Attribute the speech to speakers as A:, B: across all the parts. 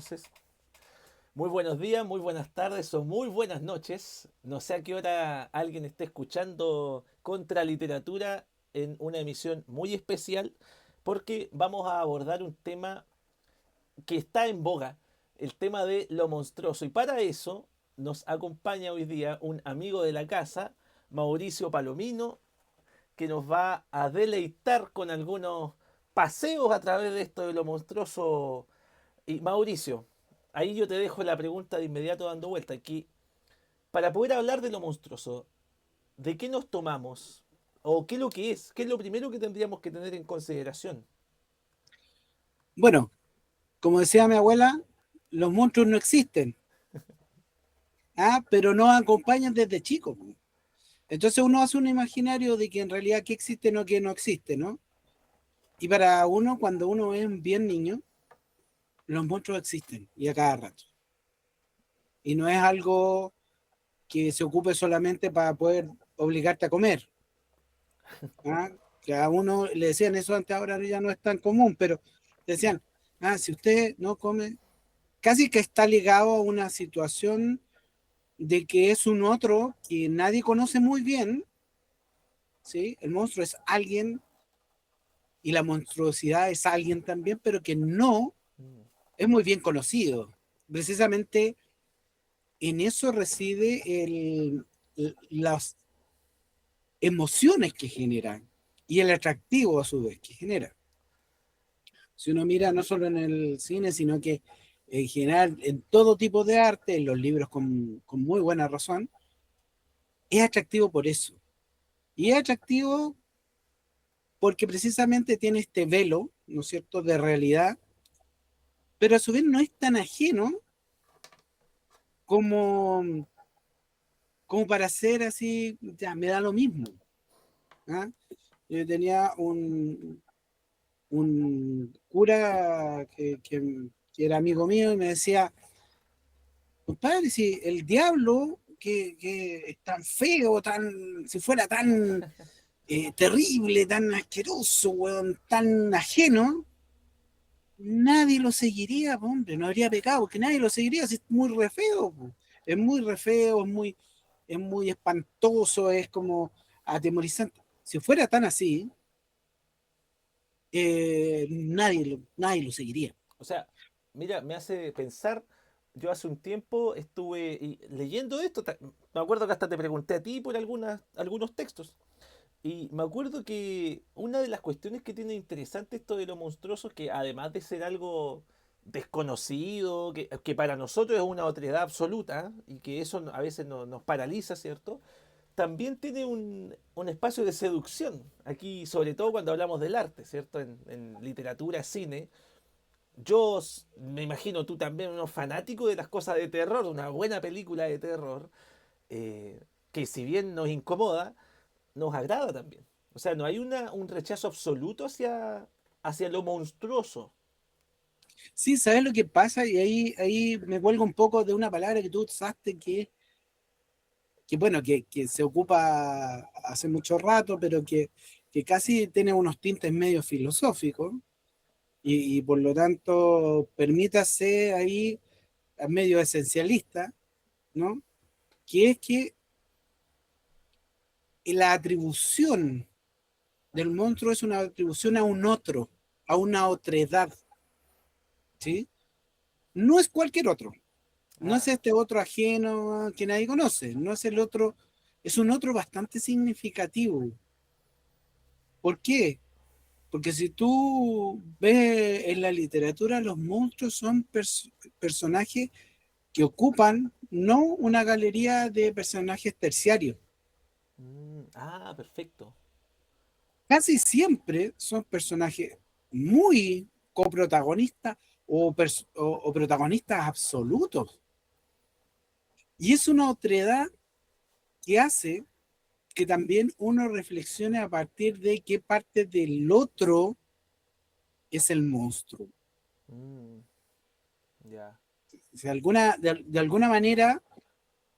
A: entonces. Muy buenos días, muy buenas tardes o muy buenas noches. No sé a qué hora alguien esté escuchando Contra Literatura en una emisión muy especial porque vamos a abordar un tema que está en boga, el tema de lo monstruoso. Y para eso nos acompaña hoy día un amigo de la casa, Mauricio Palomino, que nos va a deleitar con algunos paseos a través de esto de lo monstruoso. Y Mauricio, ahí yo te dejo la pregunta de inmediato dando vuelta. Aquí, para poder hablar de lo monstruoso, ¿de qué nos tomamos? ¿O qué es lo que es? ¿Qué es lo primero que tendríamos que tener en consideración?
B: Bueno, como decía mi abuela, los monstruos no existen, pero nos acompañan desde chicos. Entonces uno hace un imaginario de que en realidad qué existe o qué no existe, ¿no? Y para uno, cuando uno es bien niño, los monstruos existen y a cada rato. Y no es algo que se ocupe solamente para poder obligarte a comer. ¿Ah? Que a uno le decían eso antes, ahora ya no es tan común, pero decían, si usted no come, casi que está ligado a una situación de que es un otro que nadie conoce muy bien, ¿sí? El monstruo es alguien y la monstruosidad es alguien también, pero que no
A: Mm.
B: es muy bien conocido. Precisamente en eso reside las emociones que generan y el atractivo a su vez que genera. Si uno mira no solo en el cine, sino que en general en todo tipo de arte, en los libros con muy buena razón, es atractivo por eso. Y es atractivo porque precisamente tiene este velo, ¿no es cierto?, de realidad, pero a su vez no es tan ajeno como, como para ser así, ya me da lo mismo. ¿Ah? Yo tenía un cura que era amigo mío y me decía, compadre, si el diablo que es tan feo, si fuera tan terrible, tan asqueroso, weón, tan ajeno, nadie lo seguiría, po, hombre, no habría pecado, porque nadie lo seguiría, si es muy re feo, po. Es muy re feo, es muy espantoso, es como atemorizante. Si fuera tan así, nadie lo seguiría.
A: O sea, mira, me hace pensar, yo hace un tiempo estuve leyendo esto, me acuerdo que hasta te pregunté a ti por algunos textos. Y me acuerdo que una de las cuestiones que tiene interesante esto de lo monstruoso es que además de ser algo desconocido, que para nosotros es una otredad absoluta y que eso a veces nos paraliza, ¿cierto? También tiene un espacio de seducción. Aquí, sobre todo cuando hablamos del arte, ¿cierto? En literatura, cine. Me imagino tú también, unos fanáticos de las cosas de terror, una buena película de terror, que si bien nos incomoda, nos agrada también. O sea, no hay un rechazo absoluto hacia lo monstruoso.
B: Sí, ¿sabes lo que pasa? Y ahí me cuelgo un poco de una palabra que tú usaste que bueno, que se ocupa hace mucho rato, pero que casi tiene unos tintes medio filosóficos y por lo tanto permítase ahí medio esencialista, ¿no? Que es que la atribución del monstruo es una atribución a un otro, a una otredad, ¿sí? No es cualquier otro, no es
A: Ah,
B: este otro ajeno que nadie conoce, no es el otro, es un otro bastante significativo. ¿Por qué? Porque si tú ves en la literatura, los monstruos son personajes que ocupan no una galería de personajes terciarios,
A: perfecto.
B: casi siempre son personajes muy coprotagonistas o protagonistas absolutos. Y es una otredad que hace que también uno reflexione a partir de qué parte del otro es el monstruo.
A: Mm, ya.
B: Si de alguna manera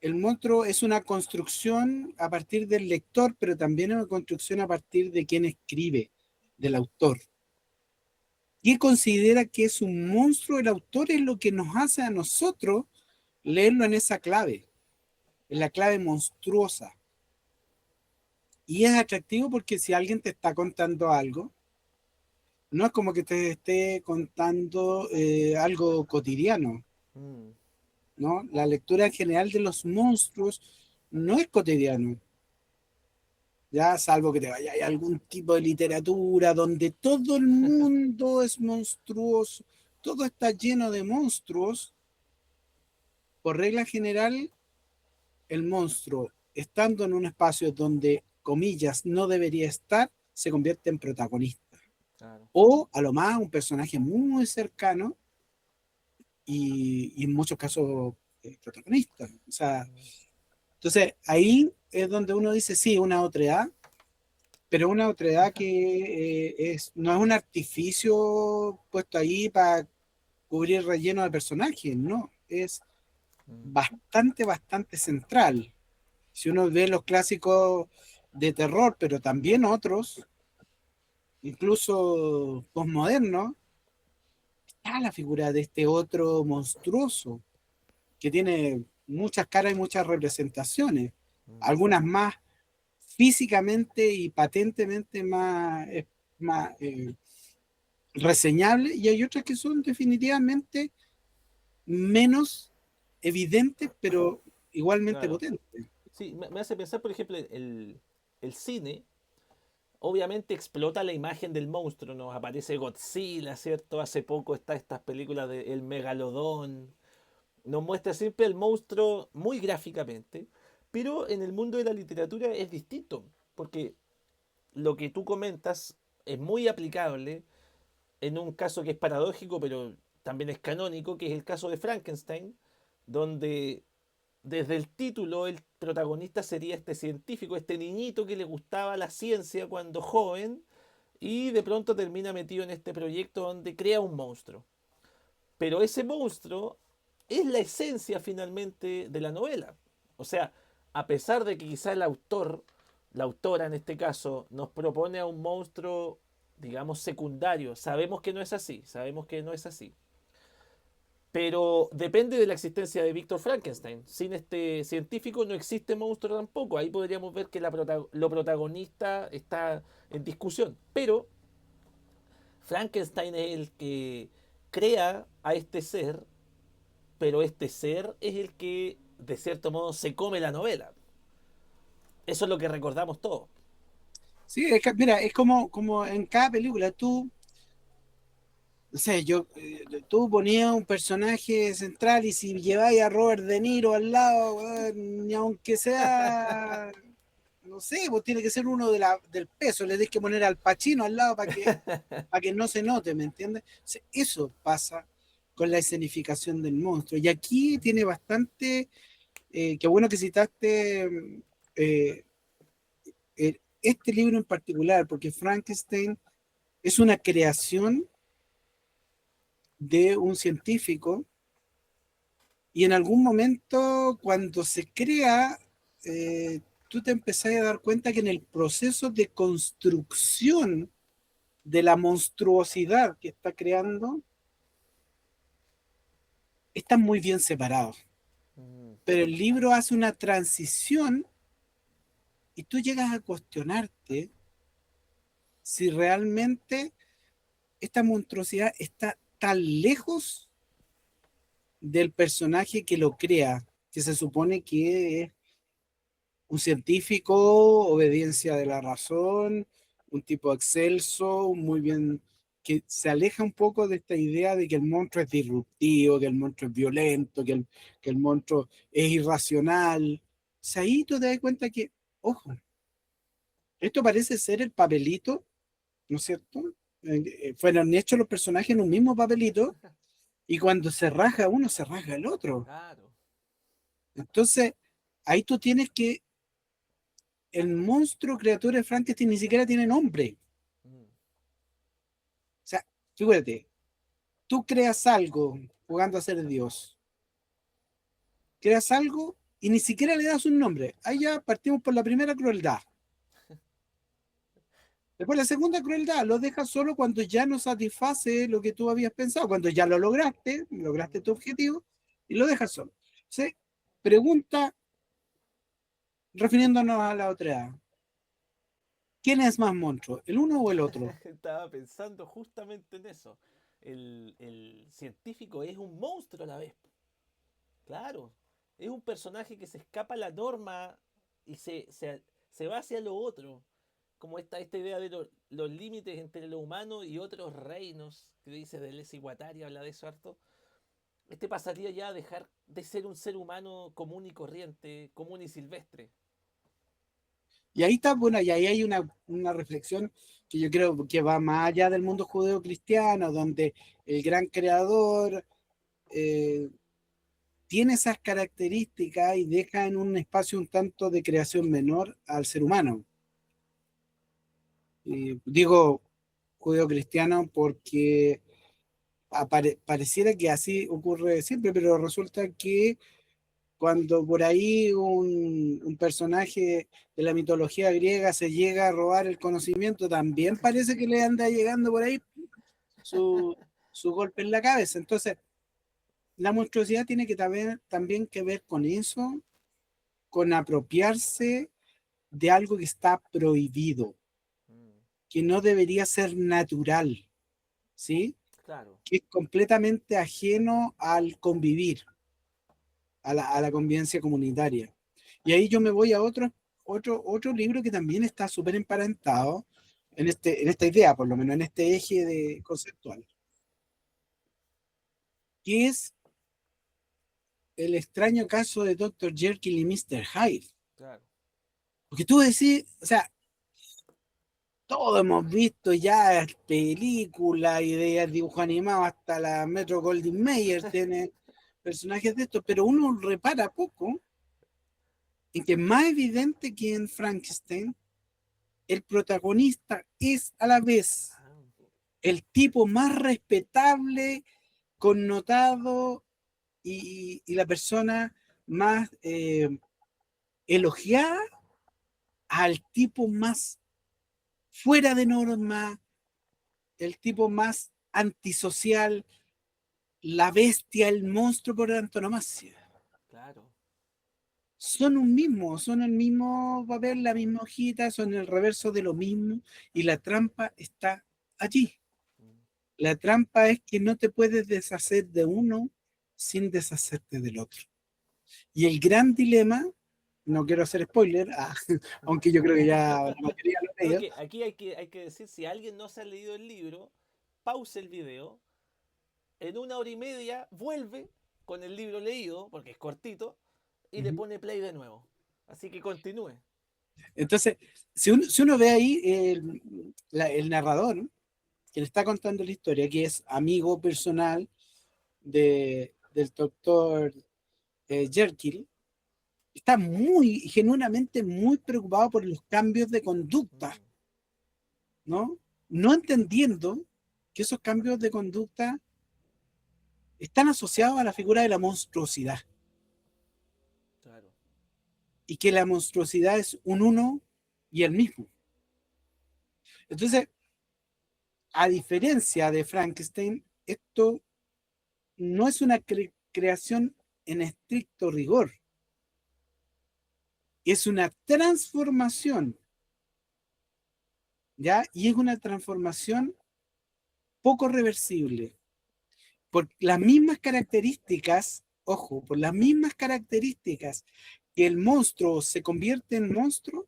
B: el monstruo es una construcción a partir del lector, pero también es una construcción a partir de quien escribe, del autor. ¿Qué considera que es un monstruo? El autor es lo que nos hace a nosotros leerlo en esa clave, en la clave monstruosa. Y es atractivo porque si alguien te está contando algo, no es como que te esté contando algo cotidiano,
A: Mm,
B: ¿no? La lectura en general de los monstruos no es cotidiano, ya salvo que te vaya a algún tipo de literatura donde todo el mundo es monstruoso, todo está lleno de monstruos. Por regla general, el monstruo, estando en un espacio donde, comillas, no debería estar, se convierte en protagonista.
A: claro.
B: O a lo más un personaje muy cercano y en muchos casos protagonista. O sea,
A: Mm,
B: entonces ahí es donde uno dice, sí, una otredad, pero una otredad que no es un artificio puesto ahí para cubrir relleno de personajes, no, es
A: mm,
B: bastante, bastante central. Si uno ve los clásicos de terror, pero también otros, incluso postmodernos, está la figura de este otro monstruoso que tiene muchas caras y muchas representaciones,
A: mm,
B: algunas más físicamente y patentemente más reseñables, y hay otras que son definitivamente menos evidentes, pero igualmente
A: claro.
B: potentes.
A: Sí, me hace pensar, por ejemplo, el cine. Obviamente explota la imagen del monstruo, nos aparece Godzilla, ¿cierto? Hace poco está estas películas de El Megalodón. Nos muestra siempre el monstruo muy gráficamente, pero en el mundo de la literatura es distinto, porque lo que tú comentas es muy aplicable en un caso que es paradójico, pero también es canónico, que es el caso de Frankenstein, donde desde el título el protagonista sería este científico, este niñito que le gustaba la ciencia cuando joven y de pronto termina metido en este proyecto donde crea un monstruo. Pero ese monstruo es la esencia finalmente de la novela. O sea, a pesar de que quizá el autor, la autora en este caso, nos propone a un monstruo, digamos, secundario, sabemos que no es así, sabemos que no es así. Pero depende de la existencia de Víctor Frankenstein. Sin este científico no existe monstruo tampoco. Ahí podríamos ver que lo protagonista está en discusión. Pero Frankenstein es el que crea a este ser, pero este ser es el que, de cierto modo, se come la novela. Eso es lo que recordamos todos.
B: Sí, es que, mira, es como en cada película, tú, no sé, tú ponías un personaje central y si lleváis a Robert De Niro al lado, ni aunque sea, no sé, pues tiene que ser uno del peso, le tienes que poner al Pacino al lado para que no se note, ¿me entiendes? O sea, eso pasa con la escenificación del monstruo. Y aquí tiene bastante, qué bueno que citaste eh, este libro en particular, porque Frankenstein es una creación de un científico y en algún momento cuando se crea, tú te empezás a dar cuenta que en el proceso de construcción de la monstruosidad que está creando, están muy bien separados.
A: Mm,
B: Pero el libro hace una transición y tú llegas a cuestionarte si realmente esta monstruosidad está tan lejos del personaje que lo crea, que se supone que es un científico, obediencia de la razón, un tipo excelso, muy bien, que se aleja un poco de esta idea de que el monstruo es disruptivo, que el monstruo es violento, que el monstruo es irracional. O sea, ahí tú te das cuenta que, ojo, esto parece ser el papelito, ¿no es cierto? Fueron hechos los personajes en un mismo papelito y cuando se raja uno, se raja el otro.
A: claro.
B: Entonces, ahí tú tienes que el monstruo criatura de Frankenstein ni siquiera tiene nombre.
A: Mm,
B: O sea, fíjate, tú creas algo jugando a ser Dios, creas algo y ni siquiera le das un nombre. Ahí ya partimos por la primera crueldad. Después la segunda crueldad, lo dejas solo cuando ya no satisface lo que tú habías pensado, cuando ya lo lograste tu objetivo y lo dejas solo. ¿Sí? Pregunta refiriéndonos a la otra. ¿Quién es más monstruo, el uno o el otro?
A: Estaba pensando justamente en eso. El científico es un monstruo a la vez. Claro, es un personaje que se escapa a la norma y se va hacia lo otro. Como esta idea de los límites entre lo humano y otros reinos, que dice Deleuze y Guattari, habla de eso harto. Este pasaría ya a dejar de ser un ser humano común y corriente, común y silvestre.
B: Y ahí está, bueno, y ahí hay una reflexión que yo creo que va más allá del mundo judeo-cristiano, donde el gran creador eh, tiene esas características y deja en un espacio un tanto de creación menor al ser humano. Digo judeo-cristiano porque pareciera que así ocurre siempre, pero resulta que cuando por ahí un personaje de la mitología griega se llega a robar el conocimiento, también parece que le anda llegando por ahí su, su golpe en la cabeza. Entonces, la monstruosidad tiene que también que ver con eso, con apropiarse de algo que está prohibido,
A: Mm,
B: que no debería ser natural, ¿sí?
A: claro.
B: Que es completamente ajeno al convivir, a la convivencia comunitaria. Y ahí yo me voy a otro libro que también está súper emparentado en esta idea, por lo menos en este eje conceptual, que es el extraño caso de Dr. Jekyll y Mr. Hyde.
A: Claro.
B: Porque tú decís, o sea, todos hemos visto ya películas, ideas, dibujos animados, hasta la Metro Goldwyn Mayer tiene personajes de estos, pero uno repara poco en que es más evidente que en Frankenstein, el protagonista es a la vez
A: Ah,
B: el tipo más respetable, connotado y la persona más elogiada al tipo más fuera de norma, el tipo más antisocial, la bestia, el monstruo por antonomasia.
A: claro.
B: Son el mismo papel, la misma hojita, son el reverso de lo mismo y la trampa está allí.
A: Mm.
B: La trampa es que no te puedes deshacer de uno sin deshacerte del otro. Y el gran dilema, no quiero hacer spoiler, aunque yo creo que ya la mayoría lo ha
A: No, es
B: leído.
A: que aquí hay que decir, si alguien no se ha leído el libro, pause el video, en una hora y media vuelve con el libro leído, porque es cortito, y le
B: Ujú.
A: pone play de nuevo. Así que continúe.
B: Entonces, si uno ve ahí el narrador, ¿no?, que le está contando la historia, que es amigo personal del doctor Jekyll, está muy, genuinamente muy preocupado por los cambios de conducta,
A: Mm,
B: ¿no? No entendiendo que esos cambios de conducta están asociados a la figura de la monstruosidad
A: claro.
B: y que la monstruosidad es un uno y el mismo. Entonces, a diferencia de Frankenstein, esto no es una creación en estricto rigor, es una transformación, ¿ya? Y es una transformación poco reversible. Por las mismas características, ojo, por las mismas características que el monstruo se convierte en monstruo,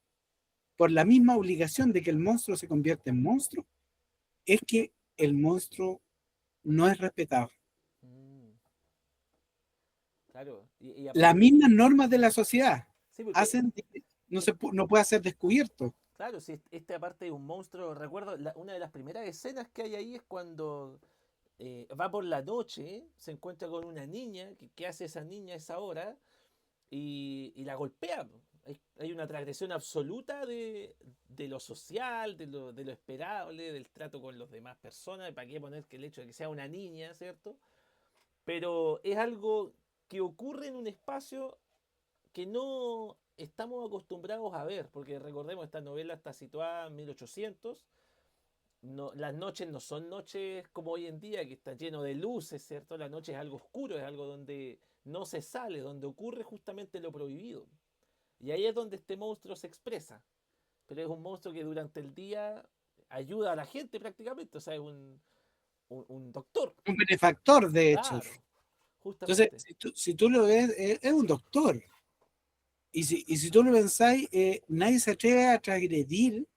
B: por la misma obligación de que el monstruo se convierte en monstruo, es que el monstruo no es respetado.
A: Mm, claro. Y
B: Las
A: aparte,
B: mismas normas de la sociedad
A: sí, porque,
B: hacen que no pueda ser descubierto.
A: claro, si este aparte es un monstruo, recuerdo, una de las primeras escenas que hay ahí es cuando va por la noche, se encuentra con una niña, ¿qué hace esa niña a esa hora? Y la golpea. Hay una transgresión absoluta de lo social, de lo esperable, del trato con las demás personas. ¿Para qué poner que el hecho de que sea una niña, ¿cierto? Pero es algo que ocurre en un espacio que no estamos acostumbrados a ver, porque recordemos, esta novela está situada en 1800, no, las noches no son noches como hoy en día, que está lleno de luces, ¿cierto? La noche es algo oscuro, es algo donde no se sale, donde ocurre justamente lo prohibido. Y ahí es donde este monstruo se expresa. Pero es un monstruo que durante el día ayuda a la gente prácticamente, o sea, es un doctor,
B: Un benefactor, de hecho.
A: claro,
B: Entonces,
A: justamente.
B: si tú lo ves, es un doctor. Y si tú lo pensáis, nadie se atreve a transgredir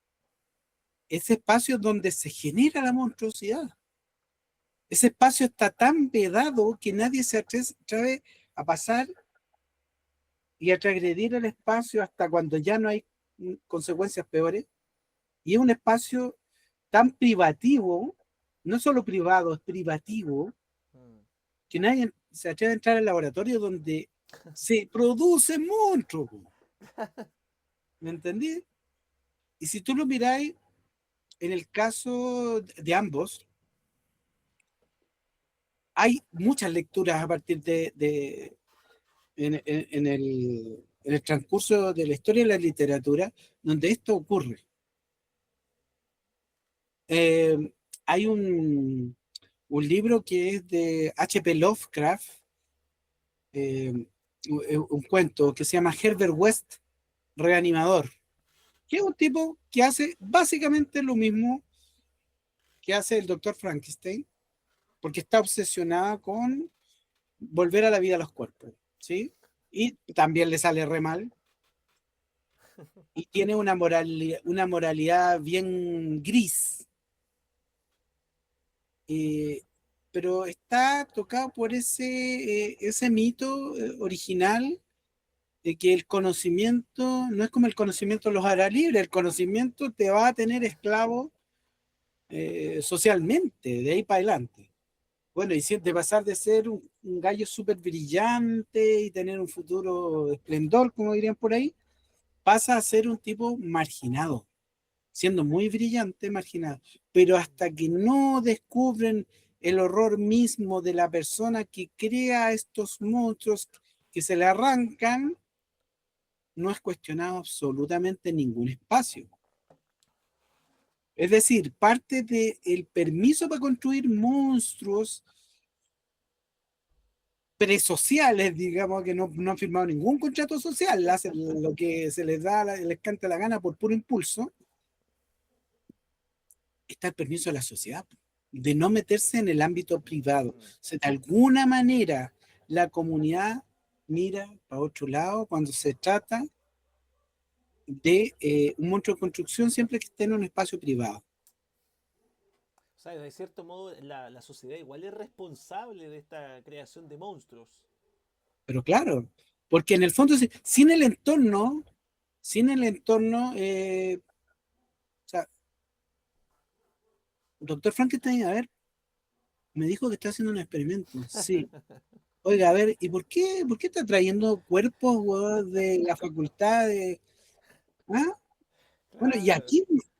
B: ese espacio donde se genera la monstruosidad. Ese espacio está tan vedado que nadie se atreve a pasar y a transgredir el espacio hasta cuando ya no hay consecuencias peores. Y es un espacio tan privativo, no solo privado, es privativo,
A: Mm.
B: que nadie se atreve a entrar al laboratorio donde se produce monstruos. ¿Me entendí? Y si tú lo miráis, en el caso de ambos, hay muchas lecturas a partir en el transcurso de la historia de la literatura donde esto ocurre. Eh, Hay un libro que es de H.P. Lovecraft, eh, un cuento que se llama Herbert West, Reanimador, que es un tipo que hace básicamente lo mismo que hace el doctor Frankenstein, porque está obsesionada con volver a la vida a los cuerpos, ¿sí? Y también le sale re mal, y tiene una moralidad bien gris, eh, pero está tocado por ese mito original de que el conocimiento no es como el conocimiento los hará libre, el conocimiento te va a tener esclavo socialmente, de ahí para adelante. Bueno, y de pasar de ser un gallo súper brillante y tener un futuro de esplendor, como dirían por ahí, pasa a ser un tipo marginado, siendo muy brillante, marginado. Pero hasta que no descubren el horror mismo de la persona que crea estos monstruos que se le arrancan, no es cuestionado absolutamente ningún espacio. Es decir, parte del permiso para construir monstruos presociales, digamos, que no han firmado ningún contrato social, hacen lo que se les da, les canta la gana por puro impulso, está el permiso de la sociedad, de no meterse en el ámbito privado. O
A: Mm.
B: sea, de alguna manera, la comunidad mira para otro lado cuando se trata de un monstruo de construcción siempre que esté en un espacio privado.
A: O sea, de cierto modo, la sociedad igual es responsable de esta creación de monstruos.
B: Pero claro, porque en el fondo, sin el entorno, o sea, doctor Frankenstein, a ver, me dijo que está haciendo un experimento. Sí. Oiga, a ver, ¿y por qué está trayendo cuerpos, weón, de la facultad de... ¿Ah? Bueno, ¿y
A: Claro.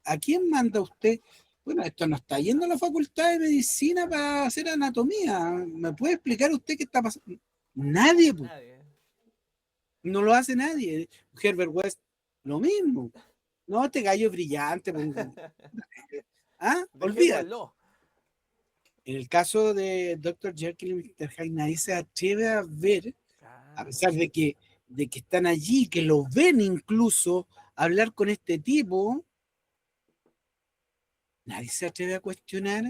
B: a quién manda usted? Bueno, esto no está yendo a la facultad de medicina para hacer anatomía. ¿Me puede explicar usted qué está pasando? Nadie, po.
A: Nadie.
B: No lo hace nadie. Herbert West, lo mismo. No, este gallo es brillante. Ah, olvídate.
A: Dejémoslo.
B: En el caso de Dr. Jekyll y Mr. Hyde, nadie se atreve a ver, a
A: Claro.
B: pesar de que están allí, que lo ven incluso hablar con este tipo, nadie se atreve a cuestionar,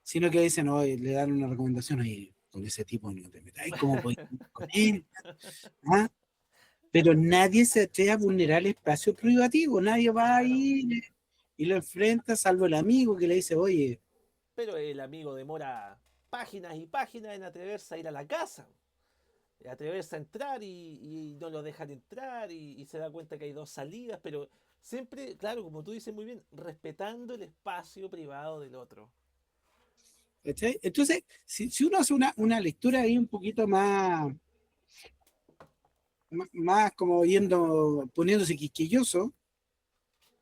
B: sino que dicen, no, le dan una recomendación, oye, con ese tipo no te metáis, ¿cómo podéis ir con él? ¿Ah? Pero nadie se atreve a vulnerar el espacio privativo, nadie va
A: Claro.
B: ahí y lo enfrenta, salvo el amigo que le dice, oye,
A: Pero el amigo demora páginas y páginas en atreverse a ir a la casa. Atreverse a entrar y no lo dejan entrar y se da cuenta que hay dos salidas, pero siempre, claro, como tú dices muy bien, respetando el espacio privado del otro.
B: ¿cachai? Entonces, si uno hace una lectura ahí un poquito más como poniéndose quisquilloso,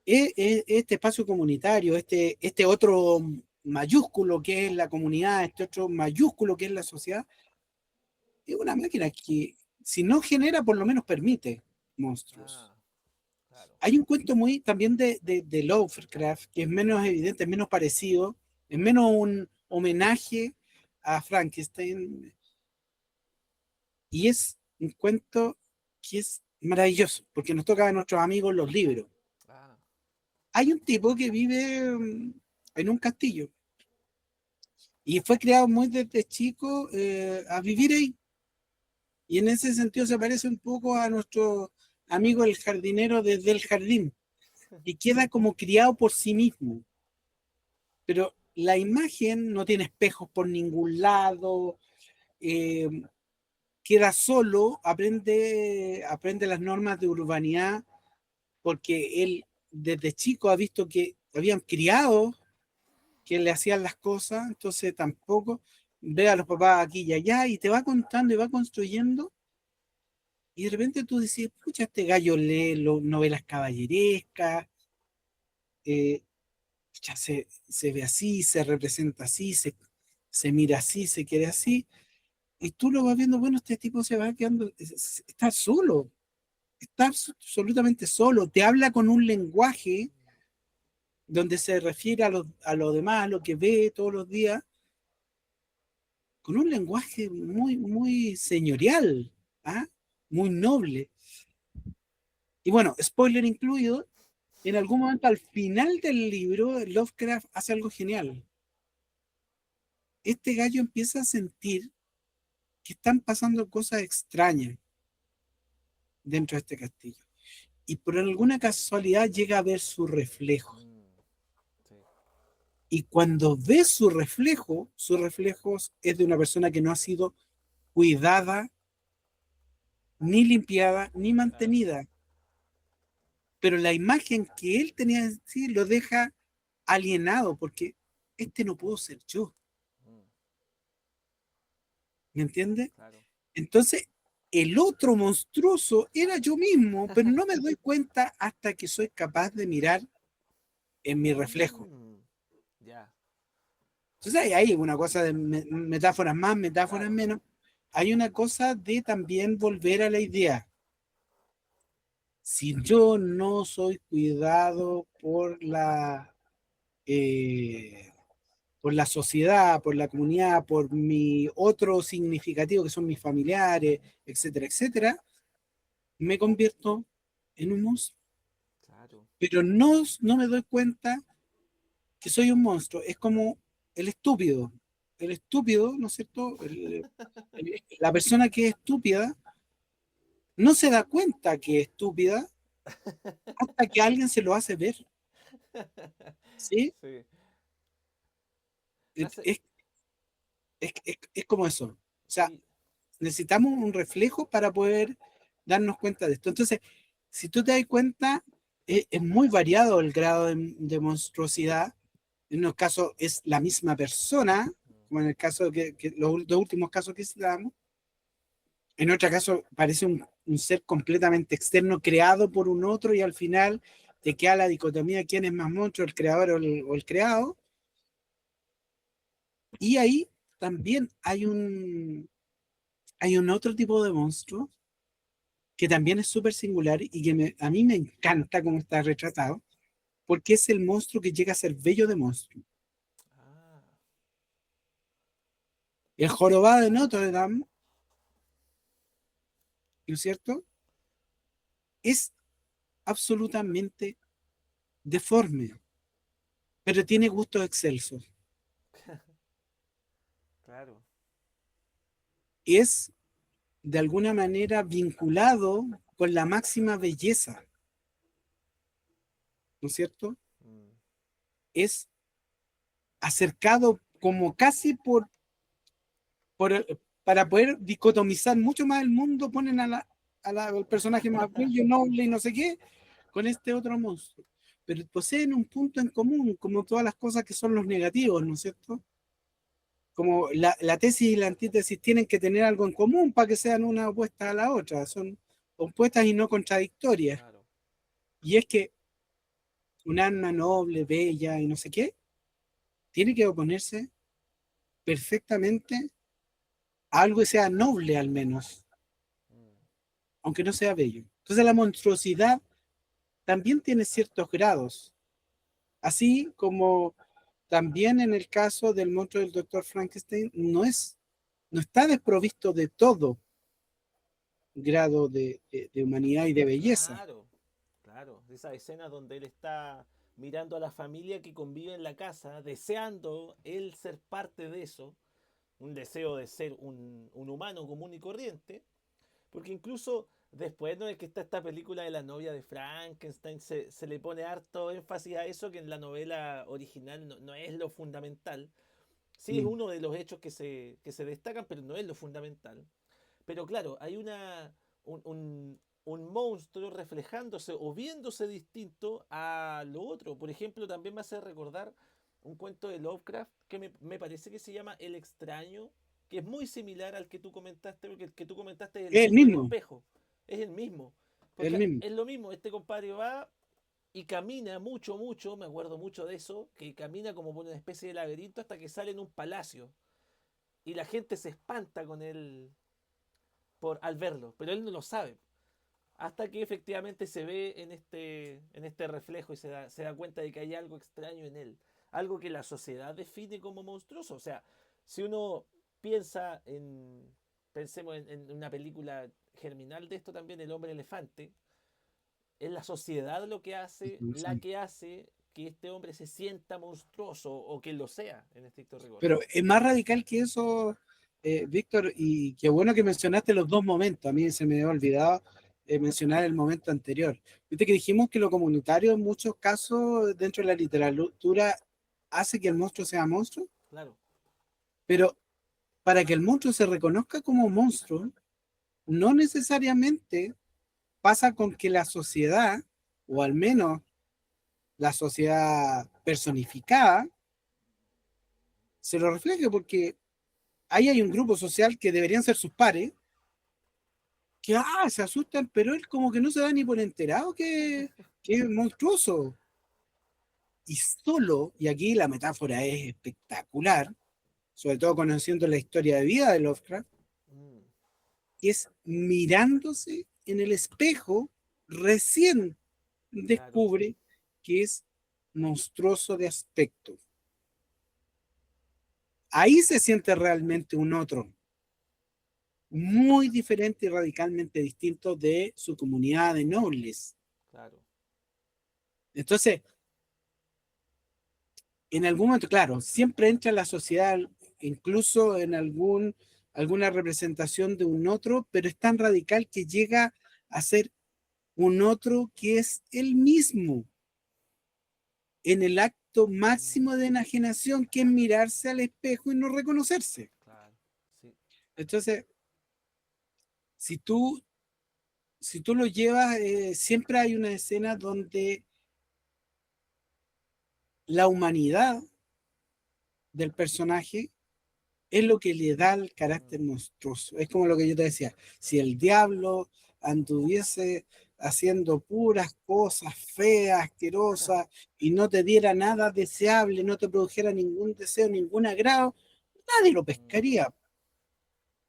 B: es este espacio comunitario, este otro mayúsculo que es la comunidad, este otro mayúsculo que es la sociedad, es una máquina que si no genera, por lo menos permite monstruos.
A: Ah, Claro.
B: Hay un cuento muy también de Lovecraft, que es menos evidente, es menos parecido, es menos un homenaje a Frankenstein, y es un cuento que es maravilloso, porque nos toca a nuestros amigos los libros.
A: Ah,
B: Hay un tipo que vive en un castillo, y fue creado muy desde chico a vivir ahí. Y en ese sentido se parece un poco a nuestro amigo el jardinero desde el jardín, y queda como criado por sí mismo. Pero la imagen no tiene espejos por ningún lado, eh, queda solo, aprende las normas de urbanidad, porque él desde chico ha visto que habían criado que le hacían las cosas, entonces tampoco ve a los papás aquí y allá, y te va contando y va construyendo. Y de repente tú dices, pucha, este gallo lee novelas caballerescas, eh, pucha, se ve así, se representa así, se mira así, se quiere así. Y tú lo vas viendo, bueno, este tipo se va quedando, está solo, está absolutamente solo. Te habla con un lenguaje donde se refiere a lo demás, a lo que ve todos los días, con un lenguaje muy, muy señorial, ¿ah? Muy noble. Y bueno, spoiler incluido, en algún momento al final del libro, Lovecraft hace algo genial. Este gallo empieza a sentir que están pasando cosas extrañas dentro de este castillo. Y por alguna casualidad llega a ver su reflejo.
A: mm, sí.
B: Y cuando ve su reflejo es de una persona que no ha sido cuidada, ni limpiada, ni
A: Claro.
B: mantenida. Pero la imagen que él tenía en sí lo deja alienado, porque este no puedo ser yo,
A: Mm,
B: ¿me entiendes?
A: claro.
B: Entonces, el otro monstruoso era yo mismo, pero no me doy cuenta hasta que soy capaz de mirar en mi reflejo.
A: Mm, ya,
B: Entonces, hay una cosa de metáforas más, metáforas
A: claro.
B: menos. Hay una cosa de también volver a la idea. Si yo no soy cuidado eh, por la sociedad, por la comunidad, por mi otro significativo que son mis familiares, etcétera, etcétera, me convierto en un monstruo.
A: Claro.
B: Pero no me doy cuenta que soy un monstruo. Es como el estúpido. El estúpido, ¿no es cierto? La persona que es estúpida no se da cuenta que es estúpida hasta que alguien se lo hace ver. ¿Sí?
A: Sí. Me
B: Es,
A: hace.
B: es, es como eso. O sea,
A: Sí.
B: necesitamos un reflejo para poder darnos cuenta de esto. Entonces, si tú te das cuenta, es muy variado el grado de monstruosidad. En unos casos es la misma persona,
A: Mm,
B: como en el caso que los dos últimos casos que citamos. En otro caso parece un ser completamente externo creado por un otro, y al final te queda la dicotomía: quién es más monstruo, el creador o el creado. Y ahí también hay un otro tipo de monstruo que también es súper singular y que a mí me encanta cómo está retratado, porque es el monstruo que llega a ser bello de monstruo.
A: ah,
B: El jorobado de Notre Dame, ¿no es cierto? Es absolutamente deforme, pero tiene gustos excelsos.
A: claro.
B: Es de alguna manera vinculado con la máxima belleza, ¿no es cierto?
A: Mm,
B: Es acercado como casi para poder dicotomizar mucho más el mundo, ponen al personaje más bello, noble y no sé qué, con este otro monstruo. Pero poseen un punto en común, como todas las cosas que son los negativos, ¿no es cierto? Como la tesis y la antítesis tienen que tener algo en común para que sean una opuesta a la otra, son opuestas y no contradictorias.
A: claro.
B: Y es que un alma noble, bella y no sé qué, tiene que oponerse perfectamente a algo que sea noble al menos,
A: Mm,
B: aunque no sea bello. Entonces la monstruosidad también tiene ciertos grados, así como también en el caso del monstruo del doctor Frankenstein no está desprovisto de todo grado de humanidad y de belleza.
A: Claro, claro. Esa escena donde él está mirando a la familia que convive en la casa, deseando él ser parte de eso, un deseo de ser un humano común y corriente, porque incluso después, ¿no? Es que está esta película de la novia de Frankenstein, se le pone harto énfasis a eso que en la novela original no es lo fundamental. Sí es
B: Mm.
A: uno de los hechos que se destacan, pero no es lo fundamental. Pero claro, hay un monstruo reflejándose o viéndose distinto a lo otro. Por ejemplo, también me hace recordar un cuento de Lovecraft que me parece que se llama El extraño, que es muy similar al que tú comentaste, porque el que tú comentaste es el
B: Es el
A: mundo del
B: mismo,
A: espejo. Es el mismo.
B: el
A: Porque
B: mismo.
A: es lo mismo, este compadre va y camina mucho, mucho, me acuerdo mucho de eso, que camina como por una especie de laberinto hasta que sale en un palacio. Y la gente se espanta con él al verlo, pero él no lo sabe. Hasta que efectivamente se ve en este reflejo y se da cuenta de que hay algo extraño en él. Algo que la sociedad define como monstruoso. O sea, si uno piensa pensemos en una película germinal de esto también, El hombre elefante, es la sociedad lo que hace, la que hace que este hombre se sienta monstruoso o que lo sea en estricto rigor.
B: Pero es más radical que eso, Víctor, y qué bueno que mencionaste los dos momentos. A mí se me había olvidado mencionar el momento anterior. Viste que dijimos que lo comunitario en muchos casos dentro de la literatura hace que el monstruo sea monstruo,
A: Claro.
B: pero para que el monstruo se reconozca como monstruo, no necesariamente pasa con que la sociedad, o al menos la sociedad personificada, se lo refleje, porque ahí hay un grupo social que deberían ser sus pares, que se asustan, pero él como que no se da ni por enterado que es monstruoso. Y solo, y aquí la metáfora es espectacular, sobre todo conociendo la historia de vida de Lovecraft,
A: Mm,
B: que es mirándose en el espejo, recién
A: claro.
B: descubre que es monstruoso de aspecto. Ahí se siente realmente un otro, muy diferente y radicalmente distinto de su comunidad de nobles.
A: Claro.
B: Entonces, en algún momento, claro, siempre entra la sociedad, incluso en alguna representación de un otro, pero es tan radical que llega a ser un otro que es el mismo, en el acto
A: Mm,
B: máximo de enajenación, que es mirarse al espejo y no reconocerse.
A: claro. Sí.
B: Entonces, si tú, si tú lo llevas, siempre hay una escena donde la humanidad del personaje es lo que le da el carácter
A: Mm,
B: monstruoso. Es como lo que yo te decía, si el diablo anduviese haciendo puras cosas feas, asquerosas, y no te diera nada deseable, no te produjera ningún deseo, ningún agrado, nadie lo
A: mm,
B: pescaría,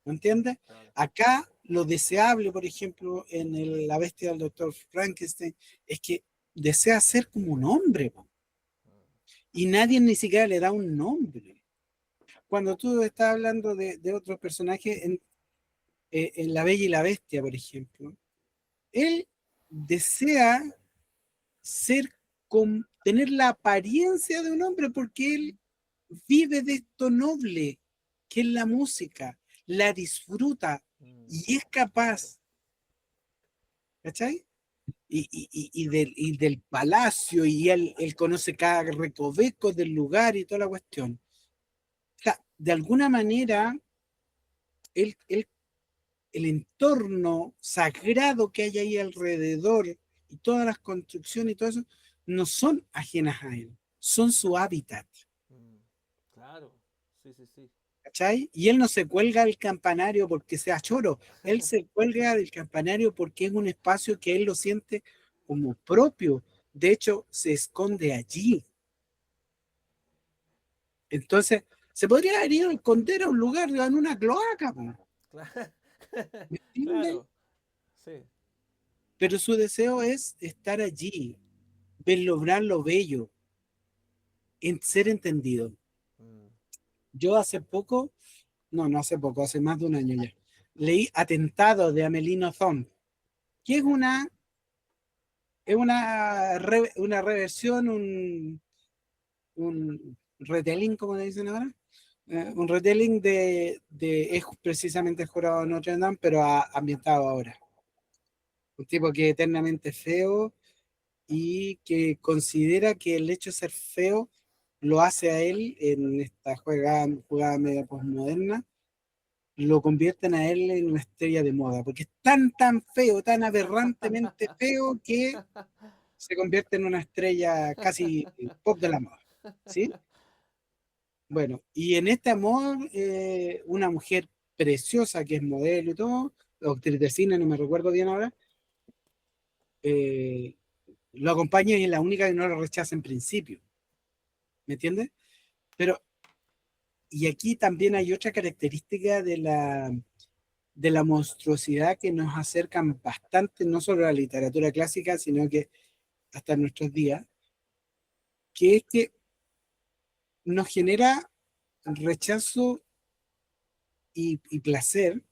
B: ¿me entiendes?
A: claro.
B: Acá lo deseable, por ejemplo, en la bestia del doctor Frankenstein, es que desea ser como un hombre, po,
A: Mm,
B: y nadie ni siquiera le da un nombre. Cuando tú estás hablando de otros personajes, en La Bella y la Bestia, por ejemplo, él desea ser tener la apariencia de un hombre porque él vive de esto noble, que es la música, la disfruta
A: mm,
B: y es
A: claro.
B: capaz, ¿cachai? Y del palacio, y él conoce cada recoveco del lugar y toda la cuestión. O sea, de alguna manera, él el entorno sagrado que hay ahí alrededor y todas las construcciones y todo eso, no son ajenas a él, son su hábitat,
A: Mm, claro. Sí, sí, sí.
B: ¿cachai? Y él no se cuelga del campanario porque sea choro, él se cuelga del campanario porque es un espacio que él lo siente como propio, de hecho se esconde allí. Entonces, se podría haber ido a esconder a un lugar, en una cloaca, ¿me entiendes?
A: Claro. Sí.
B: pero su deseo es estar allí, vislumbrar lo bello, en ser entendido.
A: Mm.
B: Yo hace poco, no hace poco, hace más de un año ya, leí Atentado de Amélie Nothomb, que una reversión, un retelling, como le dicen ahora, un retelling es precisamente el Jurado de Notre Dame, pero ambientado ahora. Un tipo que es eternamente feo y que considera que el hecho de ser feo lo hace a él en esta jugada media postmoderna, lo convierten a él en una estrella de moda, porque es tan feo, tan aberrantemente feo que se convierte en una estrella casi pop de la moda, ¿sí? Bueno, y en este amor, una mujer preciosa que es modelo y todo, o actriz de cine, no me recuerdo bien ahora, eh, lo acompaña y es la única que no lo rechaza en principio, ¿me entiendes? Pero, y aquí también hay otra característica de la monstruosidad que nos acercan bastante, no solo a la literatura clásica, sino que hasta nuestros días, que es que nos genera rechazo y placer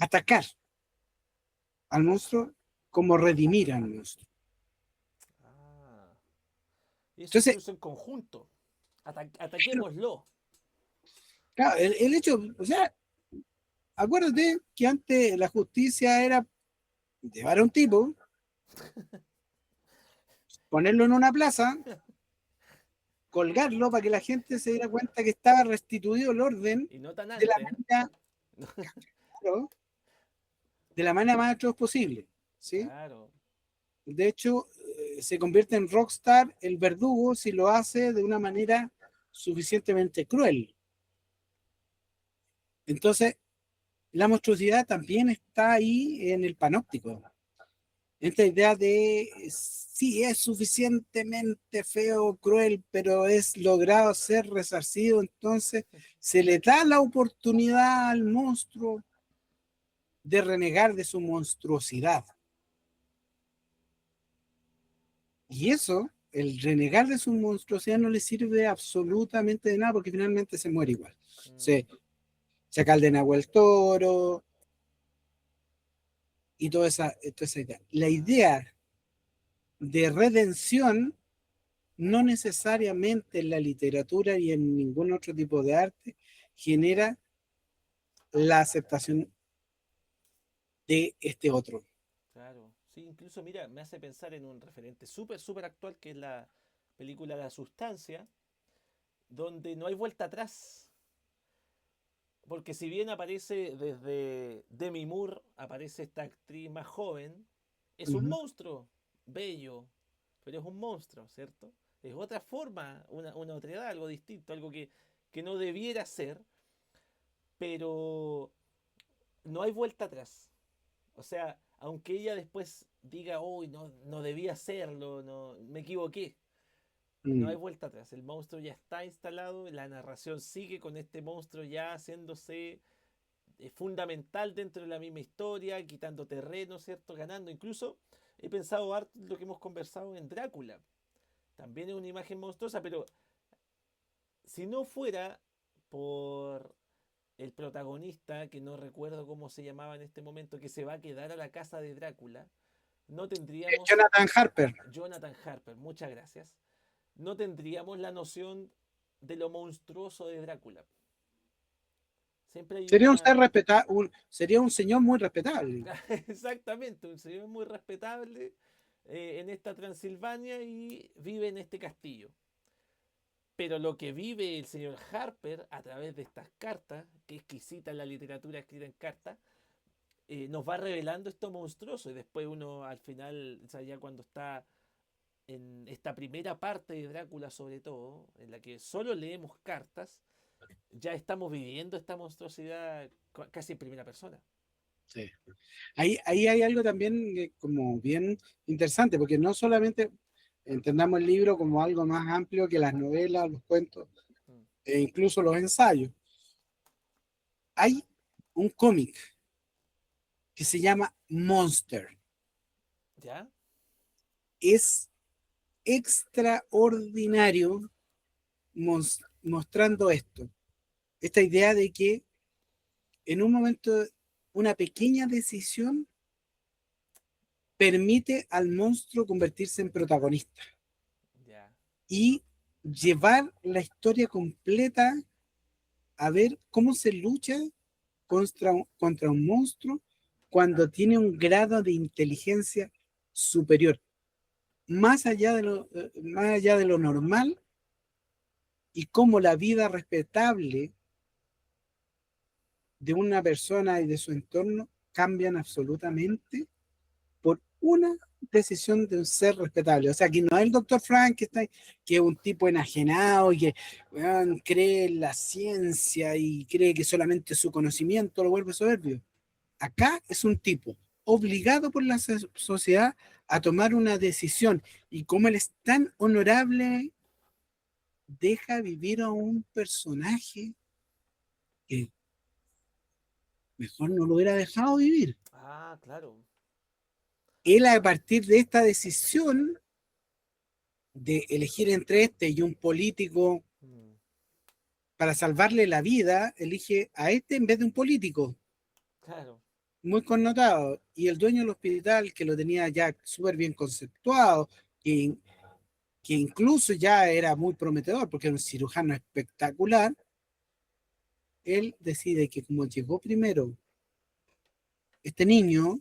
B: atacar al monstruo como redimir al monstruo.
A: Ah, eso
B: Entonces,
A: incluso en conjunto. Ataquémoslo.
B: claro, el hecho, o sea, acuérdate que antes la justicia era llevar a un tipo, ponerlo en una plaza, colgarlo para que la gente se diera cuenta que estaba restituido el orden
A: Y no tan
B: de la
A: antes.
B: manera, claro, de la manera más atroz posible, ¿sí?
A: Claro.
B: De hecho, se convierte en rockstar el verdugo si lo hace de una manera suficientemente cruel. Entonces, la monstruosidad también está ahí en el panóptico. Esta idea de sí es suficientemente feo, cruel, pero es logrado ser resarcido, entonces se le da la oportunidad al monstruo de renegar de su monstruosidad. Y eso, el renegar de su monstruosidad no le sirve absolutamente de nada porque finalmente se muere igual.
A: Mm.
B: Se caldena el toro y toda esa idea. La
A: Ah,
B: idea de redención no necesariamente en la literatura y en ningún otro tipo de arte genera la aceptación de este otro.
A: claro. Sí, incluso mira, me hace pensar en un referente súper actual que es la película La Sustancia, donde no hay vuelta atrás. Porque si bien aparece desde Demi Moore, aparece esta actriz más joven, es un
B: Uh -huh.
A: monstruo, bello, pero es un monstruo, ¿cierto? Es otra forma, una otra edad, algo distinto, algo que no debiera ser, pero no hay vuelta atrás. O sea, aunque ella después diga, uy, no debía hacerlo, no, me equivoqué, no hay vuelta atrás. El monstruo ya está instalado, la narración sigue con este monstruo ya haciéndose fundamental dentro de la misma historia, quitando terreno, ¿cierto? Ganando. Incluso he pensado harto en lo que hemos conversado en Drácula. También es una imagen monstruosa, pero si no fuera por el protagonista, que no recuerdo cómo se llamaba en este momento, que se va a quedar a la casa de Drácula, no tendríamos
B: Jonathan Harper.
A: Jonathan Harper, muchas gracias, no tendríamos la noción de lo monstruoso de Drácula. Siempre hay
B: Sería un
A: una...
B: ser sería un señor muy respetable.
A: Exactamente, un señor muy respetable en esta Transilvania y vive en este castillo. Pero lo que vive el señor Harper a través de estas cartas, que exquisita la literatura escrita en cartas, nos va revelando esto monstruoso. Y después uno al final, o sea, ya cuando está en esta primera parte de Drácula sobre todo, en la que solo leemos cartas, ya estamos viviendo esta monstruosidad casi en primera persona.
B: Sí. Ahí hay algo también como bien interesante, porque no solamente entendamos el libro como algo más amplio que las novelas, los cuentos
A: Mm.
B: e incluso los ensayos. Hay un cómic que se llama Monster.
A: ¿Ya?
B: Es extraordinario mostrando esta idea de que en un momento una pequeña decisión permite al monstruo convertirse en protagonista
A: Ya.
B: y llevar la historia completa a ver cómo se lucha contra un monstruo cuando tiene un grado de inteligencia superior, más allá de lo normal, y cómo la vida respetable de una persona y de su entorno cambian absolutamente por una decisión de un ser respetable. O sea, que no es el doctor Frankenstein, que es un tipo enajenado y que cree en la ciencia y cree que solamente su conocimiento lo vuelve soberbio. Acá es un tipo obligado por la sociedad a tomar una decisión, y como él es tan honorable, deja vivir a un personaje que mejor no lo hubiera dejado vivir.
A: Ah, claro.
B: Él, a partir de esta decisión de elegir entre este y un político
A: Mm,
B: para salvarle la vida, elige a este en vez de un político
A: claro.
B: muy connotado. Y el dueño del hospital, que lo tenía ya súper bien conceptuado, que, que incluso ya era muy prometedor porque era un cirujano espectacular, él decide que como llegó primero este niño,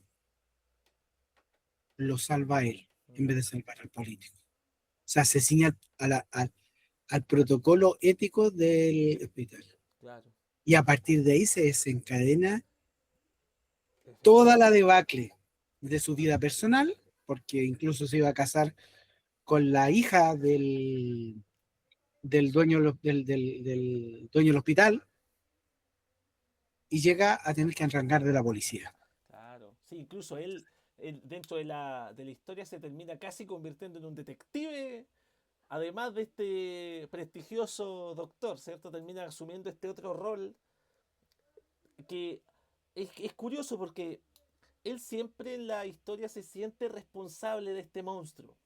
B: lo salva a él en vez
A: Mm,
B: de salvar al político. O sea, se ciña al protocolo ético del hospital.
A: claro.
B: Y a partir de ahí se desencadena toda
A: Efectivamente.
B: la debacle de su vida personal, porque incluso se iba a casar con la hija del dueño del hospital, y llega a tener que arrancar de la policía.
A: Claro. Sí, incluso él dentro de la historia se termina casi convirtiendo en un detective, además de este prestigioso doctor, ¿cierto? Termina asumiendo este otro rol que es curioso porque él siempre en la historia se siente responsable de este monstruo.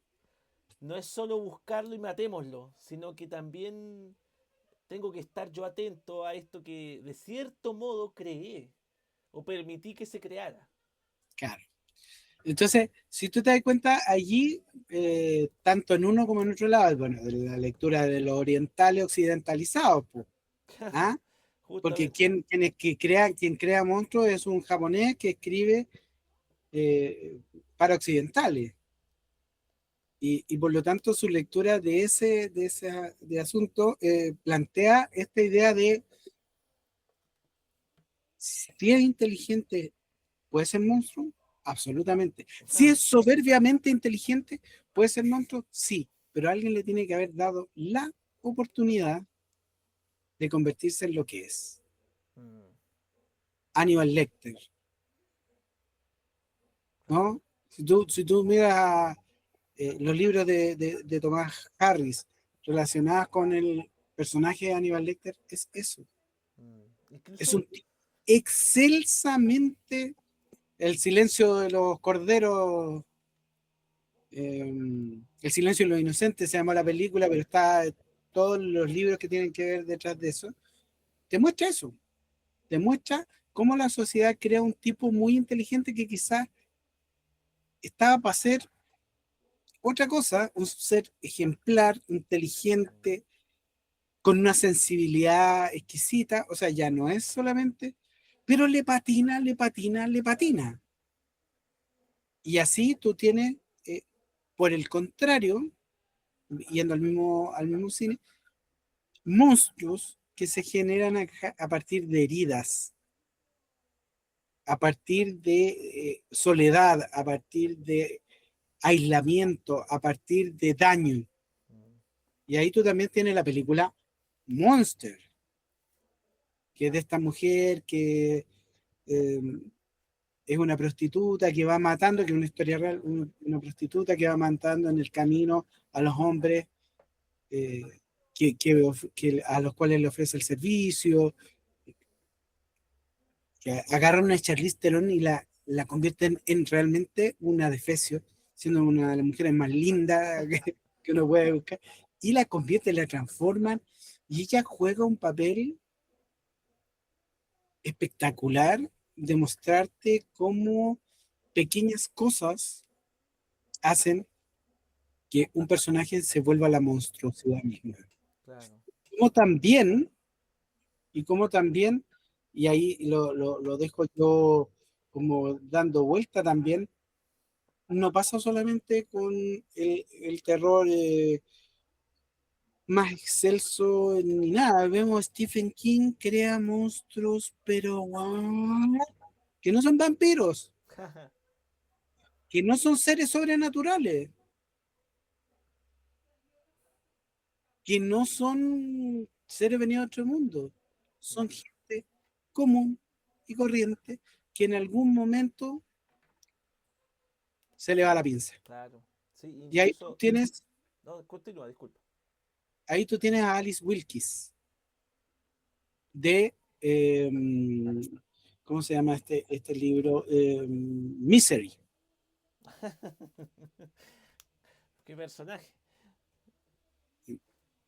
A: No es solo buscarlo y matémoslo, sino que también tengo que estar yo atento a esto que de cierto modo creé o permití que se creara.
B: Claro. Entonces, si tú te das cuenta, allí, tanto en uno como en otro lado, bueno, de la lectura de los orientales occidentalizados, pues, ¿ah? Porque
A: Justamente.
B: quien crea monstruos es un japonés que escribe eh, para occidentales. Y por lo tanto su lectura de asunto plantea esta idea de si es inteligente, ¿puede ser monstruo? Absolutamente. Si es soberbiamente inteligente, ¿puede ser monstruo? Sí, pero alguien le tiene que haber dado la oportunidad de convertirse en lo que es.
A: Mm,
B: Aníbal Lecter, ¿no? Si tú miras los libros de Tomás Harris relacionados con el personaje de Aníbal Lecter, es eso. Es
A: Incluso,
B: un excelsamente el silencio de los corderos, el silencio de los inocentes se llama la película, pero está todos los libros que tienen que ver detrás de eso. Te muestra eso, te muestra cómo la sociedad crea un tipo muy inteligente que quizás estaba para ser otra cosa, un ser ejemplar, inteligente, con una sensibilidad exquisita, o sea, ya no es solamente, pero le patina, le patina, le patina. Y así tú tienes, por el contrario, yendo al mismo cine, monstruos que se generan a partir de heridas, a partir de soledad, a partir de aislamiento, a partir de daño.
A: mm,
B: Y ahí tú también tienes la película Monster, que es de esta mujer que eh, es una prostituta que va matando, que es una historia real, una prostituta que va matando en el camino a los hombres eh, a los cuales le ofrece el servicio, que agarran una Charlize Theron y la convierte en realmente una Defecio, siendo una de las mujeres más lindas que uno puede buscar, y la convierte, la transforman, y ella juega un papel espectacular de mostrarte cómo pequeñas cosas hacen que un personaje se vuelva la monstruosidad misma.
A: Claro.
B: Como también, como también, y ahí lo dejo yo como dando vuelta también, no pasa solamente con el terror más excelso ni nada. Vemos Stephen King crea monstruos, pero que no son vampiros, que no son seres sobrenaturales, que no son seres venidos de otro mundo, son gente común y corriente que en algún momento se le va la pinza.
A: Claro. Sí,
B: Y
A: incluso. No, continúa, disculpa.
B: ahí tú tienes a Alice Wilkes de, ¿cómo se llama este libro? Misery.
A: ¿Qué personaje?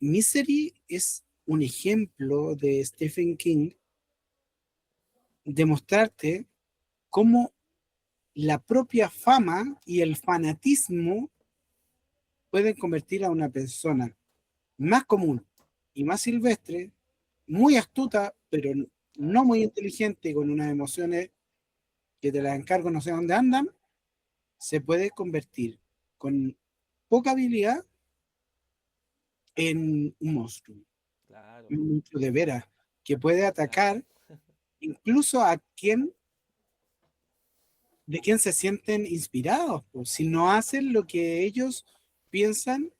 B: Misery es un ejemplo de Stephen King de mostrarte cómo la propia fama y el fanatismo pueden convertir a una persona más común y más silvestre, muy astuta, pero no
A: Claro.
B: muy inteligente, con unas emociones que te las encargo no sé dónde andan, se puede convertir con poca habilidad en
A: Claro.
B: un monstruo de veras, que puede
A: Claro.
B: atacar incluso a quien de quien se sienten inspirados, pues, si no hacen lo que ellos piensan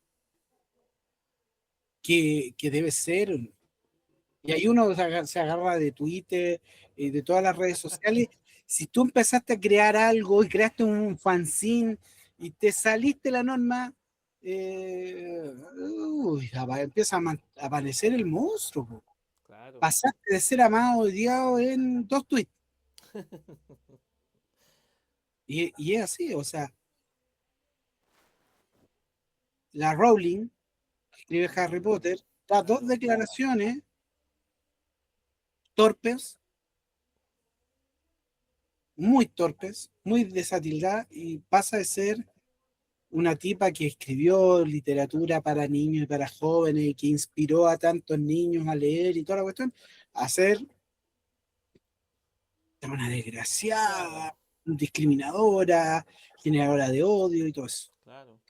B: que debe ser. Y ahí uno se agarra de Twitter y de todas las redes sociales. Si tú empezaste a crear algo y creaste un fanzine y te saliste la norma, empieza a aparecer el monstruo, po.
A: Claro.
B: Pasaste de ser amado, odiado en 2 tweets. Y es así, o sea, la Rowling, que escribe Harry Potter, da 2 declaraciones torpes, muy desatildadas, y pasa de ser una tipa que escribió literatura para niños y para jóvenes y que inspiró a tantos niños a leer y toda la cuestión, a ser una
A: Claro.
B: desgraciada, discriminadora, generadora de odio y todo eso.
A: Claro.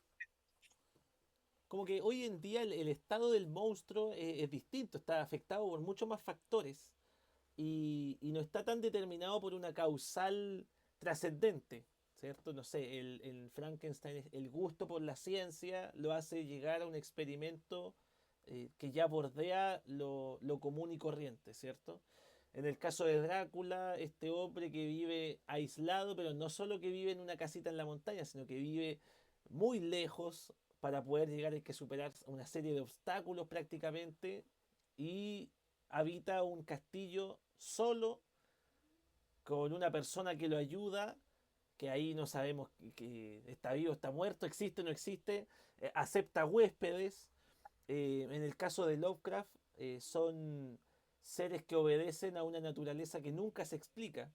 A: Como que hoy en día el estado del monstruo es distinto, está afectado por muchos más factores y no está tan determinado por una causal trascendente, ¿cierto? No sé, el Frankenstein, el gusto por la ciencia lo hace llegar a un experimento que ya bordea lo común y corriente, ¿cierto? En el caso de Drácula, este hombre que vive aislado, pero no solo que vive en una casita en la montaña, sino que vive muy lejos. Para poder llegar hay que superar una serie de obstáculos prácticamente y habita un castillo solo con una persona que lo ayuda, que ahí no sabemos que está vivo, está muerto, existe o no existe, acepta huéspedes. En el caso de Lovecraft, son seres que obedecen a una naturaleza que nunca se explica.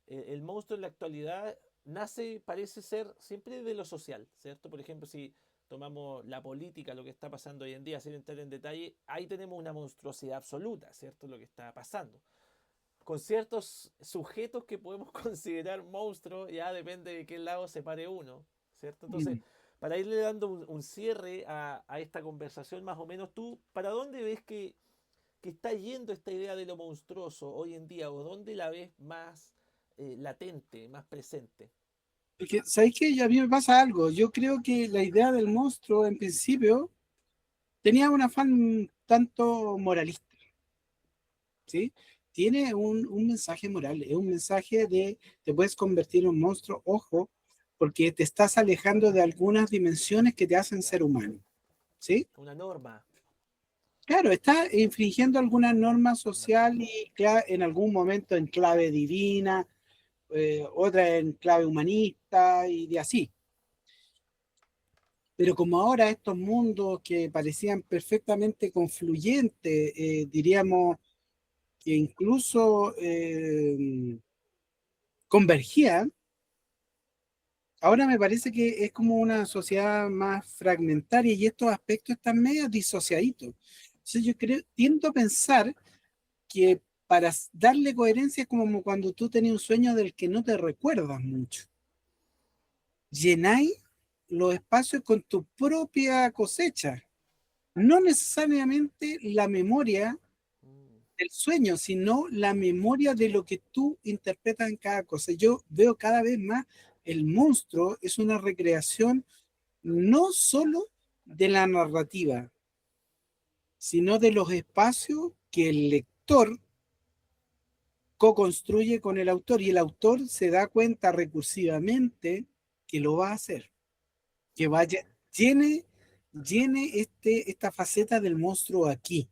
A: El monstruo en la actualidad nace, parece ser, siempre de lo social, ¿cierto? Por ejemplo, si tomamos la política, lo que está pasando hoy en día, sin entrar en detalle, ahí tenemos una monstruosidad absoluta, ¿cierto? Lo que está pasando. Con ciertos sujetos que podemos considerar monstruos, ya depende de qué lado se pare uno, ¿cierto? Entonces,
B: Mm.
A: para irle dando un cierre a esta conversación, más o menos tú, ¿para dónde ves que está yendo esta idea de lo monstruoso hoy en día? ¿O dónde la ves más latente, más presente?
B: Porque, ¿sabes qué? A mí me pasa algo. Yo creo que la idea del monstruo, en principio, tenía un afán tanto moralista, ¿sí? Tiene un mensaje moral, es un mensaje de te puedes convertir en un monstruo, ojo, porque te estás alejando de algunas dimensiones que te hacen ser
A: Claro.
B: humano, ¿sí?
A: Una norma.
B: Claro, está infringiendo alguna norma
A: Mm,
B: social y en algún momento en clave divina, otra en clave humanista y de así. Pero como ahora estos mundos que parecían perfectamente confluyentes, diríamos que incluso convergían, ahora me parece que es como una sociedad más fragmentaria y estos aspectos están medio disociaditos. Entonces yo creo, tiendo a pensar que para darle coherencia es como cuando tú tenías un sueño del que no te recuerdas mucho. Llenáis los espacios con tu propia cosecha, no necesariamente la memoria
A: Mm,
B: del sueño, sino la memoria de lo que tú interpretas en cada cosa. Yo veo cada vez más el monstruo es una recreación no solo de la narrativa, sino de los espacios que el lector co-construye con el autor y el autor se da cuenta recursivamente que lo va a hacer, que vaya, llene esta faceta del monstruo aquí.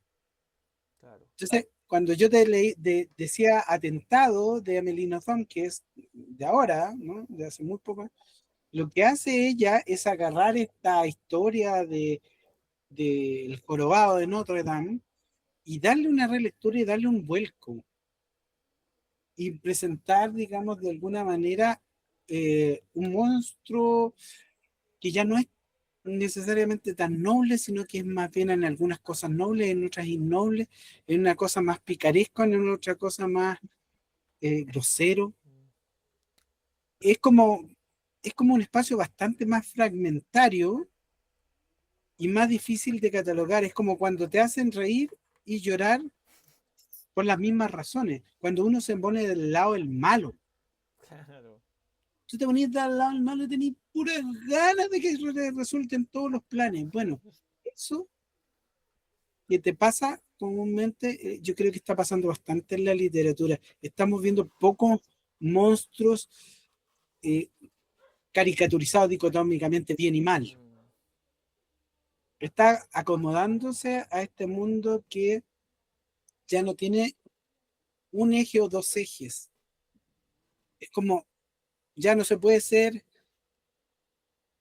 A: claro.
B: Entonces, cuando yo te decía Atentado de Amélie Nothomb, que es de ahora, ¿no? De hace muy poco, lo que hace ella es agarrar esta historia del jorobado de Notre Dame y darle una relectura y darle un vuelco y presentar, digamos, de alguna manera un monstruo que ya no es necesariamente tan noble, sino que es más bien en algunas cosas nobles, en otras innobles, en una cosa más picaresca, en otra cosa más grosero.
A: Mm,
B: Es como, es como un espacio bastante más fragmentario y más difícil de catalogar. Es como cuando te hacen reír y llorar por las mismas razones. Cuando uno se pone del lado del malo.
A: claro.
B: Tú te ponías del lado del malo y tenías puras ganas de que resulten todos los planes. Bueno, eso que te pasa comúnmente, yo creo que está pasando bastante en la literatura. Estamos viendo pocos monstruos eh, caricaturizados dicotómicamente bien y mal.
A: Mm,
B: Está acomodándose a este mundo que ya no tiene un eje o dos ejes. Es como, ya no se puede ser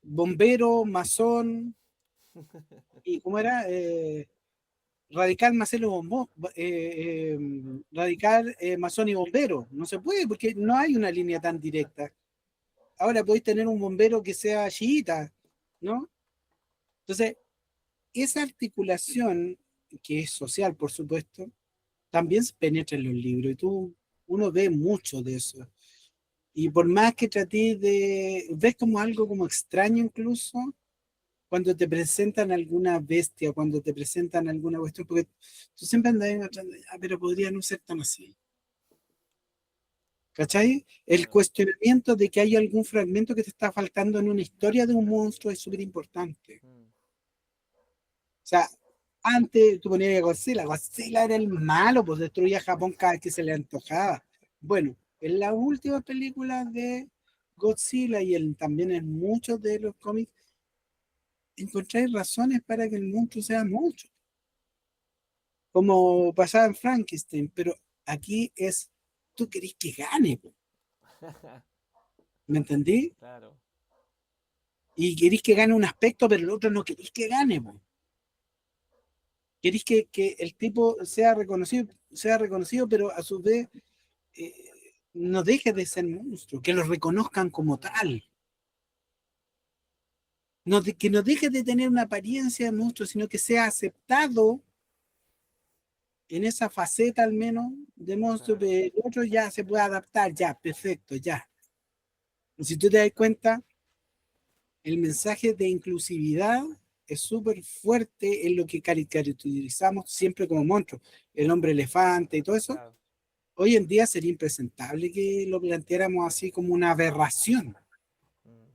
B: bombero, masón, y cómo era, radical, Marcelo Bombón, radical, masón y bombero. No se puede porque no hay una línea tan directa. Ahora podéis tener un bombero que sea chiita, ¿no? Entonces, esa articulación, que es social, por supuesto, también se penetra en los libros y uno ve mucho de eso. Y por más que traté ves como algo como extraño incluso, cuando te presentan alguna bestia, cuando te presentan alguna cuestión, porque tú siempre andas encontrando, pero podría no ser tan así. ¿Cachai? El
A: claro.
B: cuestionamiento de que hay algún fragmento que te está faltando en una historia de un monstruo es súper importante.
A: Mm,
B: O sea, antes tú ponías a Godzilla, Godzilla era el malo, pues destruía Japón cada vez que se le antojaba. Bueno, en las últimas películas de Godzilla y también en muchos de los cómics, encontráis razones para que el monstruo sea monstruo, como pasaba en Frankenstein, pero aquí es, tú querés que gane, po, ¿me entendí?
A: claro.
B: Y querés que gane un aspecto, pero el otro no querés que gane, po. Querés que el tipo sea reconocido, pero a su vez eh, no deje de ser monstruo, que lo reconozcan como tal. No que no deje de tener una apariencia de monstruo, sino que sea aceptado en esa faceta al menos de monstruo,
A: Claro.
B: pero el otro ya se puede adaptar, ya, perfecto, ya. Y si tú te das cuenta, el mensaje de inclusividad es súper fuerte en lo que caricaturizamos siempre como monstruo, el hombre elefante y todo eso.
A: Claro.
B: Hoy en día sería impresentable que lo planteáramos así como una aberración.
A: Mm,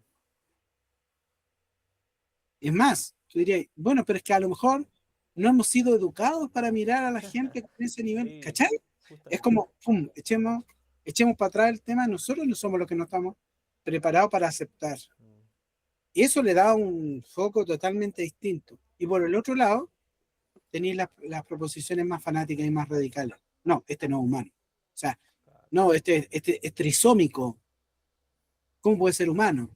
B: Es más, tú dirías, bueno, pero es que a lo mejor no hemos sido educados para mirar a la gente con ese nivel,
A: sí,
B: ¿cachai? Es
A: justamente.
B: como, pum, echemos para atrás el tema, nosotros no somos los que no estamos preparados para aceptar.
A: Mm,
B: Y eso le da un foco totalmente distinto. Y por el otro lado, tenéis las proposiciones más fanáticas y más radicales. No, este no es humano. O sea,
A: claro.
B: No, este es trisómico. ¿Cómo puede ser humano?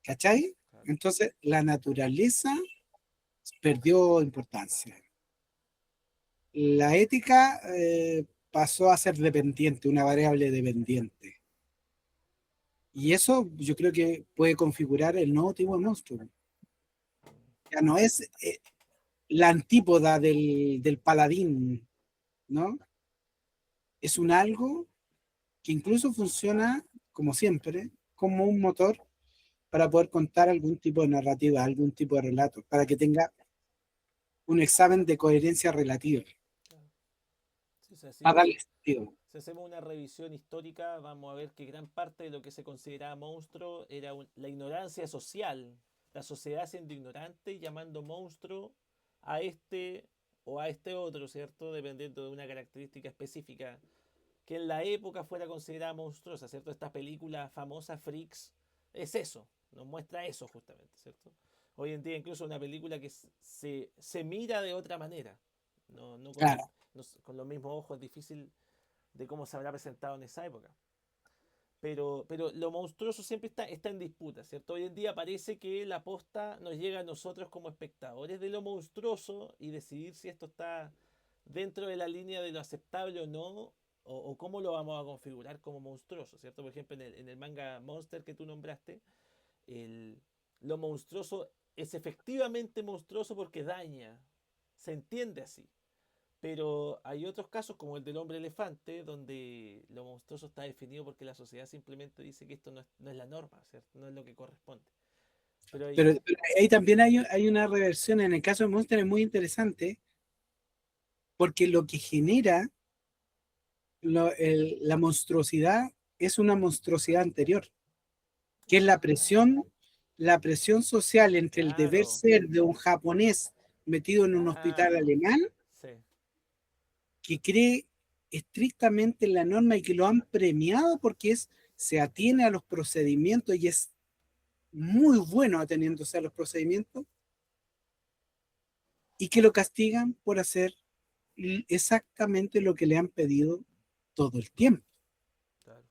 B: ¿Cachai?
A: Claro.
B: Entonces, la naturaleza perdió importancia. La ética pasó a ser dependiente, una variable dependiente. Y eso yo creo que puede configurar el nuevo tipo de monstruo. Ya no es la antípoda del paladín, ¿no? Es un algo que incluso funciona, como siempre, como un motor para poder contar algún tipo de narrativa, algún tipo de relato, para que tenga un examen de coherencia relativa,
A: Claro. Sí, o sea,
B: para darle sentido.
A: si hacemos una revisión histórica, vamos a ver que gran parte de lo que se consideraba monstruo era la ignorancia social, la sociedad siendo ignorante y llamando monstruo a este o a este otro, ¿cierto? Dependiendo de una característica específica que en la época fuera considerada monstruosa, ¿cierto? Esta película famosa, Freaks, es eso, nos muestra eso justamente, ¿cierto? Hoy en día incluso una película que se mira de otra manera, no con,
B: Claro,
A: con los mismos ojos, es difícil de cómo se habrá presentado en esa época. Pero lo monstruoso siempre está en disputa, ¿cierto? Hoy en día parece que la posta nos llega a nosotros como espectadores de lo monstruoso y decidir si esto está dentro de la línea de lo aceptable o no, o cómo lo vamos a configurar como monstruoso, ¿cierto? Por ejemplo, en el manga Monster que tú nombraste, el, lo monstruoso es efectivamente monstruoso porque daña, se entiende así. Pero hay otros casos, como el del hombre elefante, donde lo monstruoso está definido porque la sociedad simplemente dice que esto no es la norma, ¿cierto? No es lo que corresponde. Pero hay...
B: pero ahí también hay una reversión. En el caso de Monster es muy interesante porque lo que genera la monstruosidad es una monstruosidad anterior, que es la presión social entre el deber
A: Claro,
B: ser de un japonés metido en un hospital
A: claro,
B: alemán
A: sí,
B: que cree estrictamente en la norma y que lo han premiado porque se atiene a los procedimientos y es muy bueno ateniéndose a los procedimientos y que lo castigan por hacer exactamente lo que le han pedido todo el tiempo.
A: claro.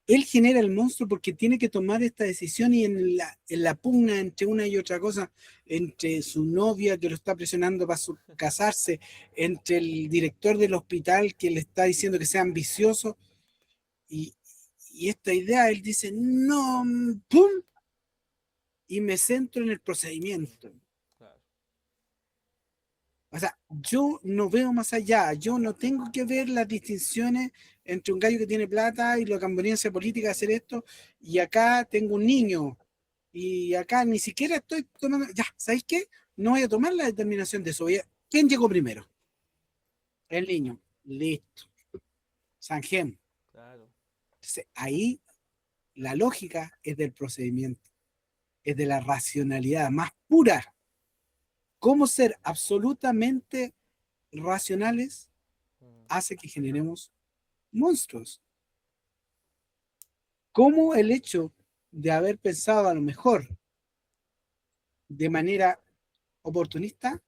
B: Él genera el monstruo porque tiene que tomar esta decisión y en la pugna entre una y otra cosa, entre su novia que lo está presionando para casarse, entre el director del hospital que le está diciendo que sea ambicioso y, y esta idea, él dice, no, ¡pum! Y me centro en el procedimiento.
A: Claro.
B: O sea, yo no veo más allá, yo no tengo que ver las distinciones entre un gallo que tiene plata y la conveniencia política de hacer esto, y acá tengo un niño, y acá ni siquiera estoy tomando, ya, ¿sabéis qué? No voy a tomar la determinación de eso. ¿Quién llegó primero? El niño. Listo. Sanjem.
A: Claro.
B: Entonces, ahí la lógica es del procedimiento, es de la racionalidad más pura. ¿Cómo ser absolutamente racionales
A: Mm,
B: hace que generemos monstruos? ¿Cómo el hecho de haber pensado a lo mejor de manera oportunista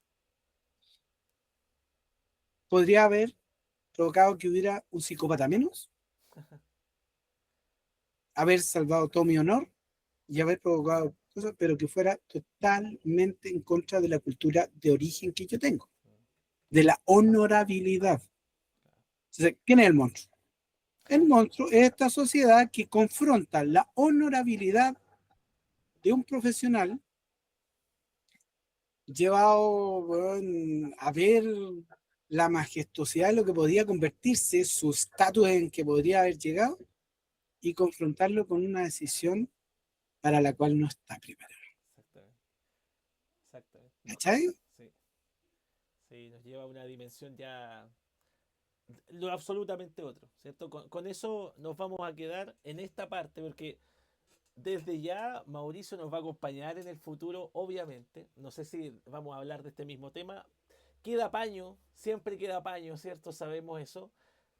B: podría haber provocado que hubiera un psicópata menos, haber salvado todo mi honor y haber provocado cosas, pero que fuera totalmente en contra de la cultura de origen que yo tengo,
A: mm,
B: de la honorabilidad?
A: claro.
B: Entonces, ¿quién es el monstruo? El monstruo es esta sociedad que confronta la honorabilidad de un profesional llevado, bueno, a ver la majestuosidad de lo que podía convertirse, su estatus en que podría haber llegado, y confrontarlo con una decisión para la cual no está preparado.
A: Exactamente. Exactamente. No,
B: ¿Cachai?
A: sí. Sí, nos lleva a una dimensión ya lo absolutamente otro, ¿cierto? Con eso nos vamos a quedar en esta parte porque desde ya Mauricio nos va a acompañar en el futuro, obviamente. No sé si vamos a hablar de este mismo tema. Queda paño, siempre queda paño, ¿cierto? Sabemos eso.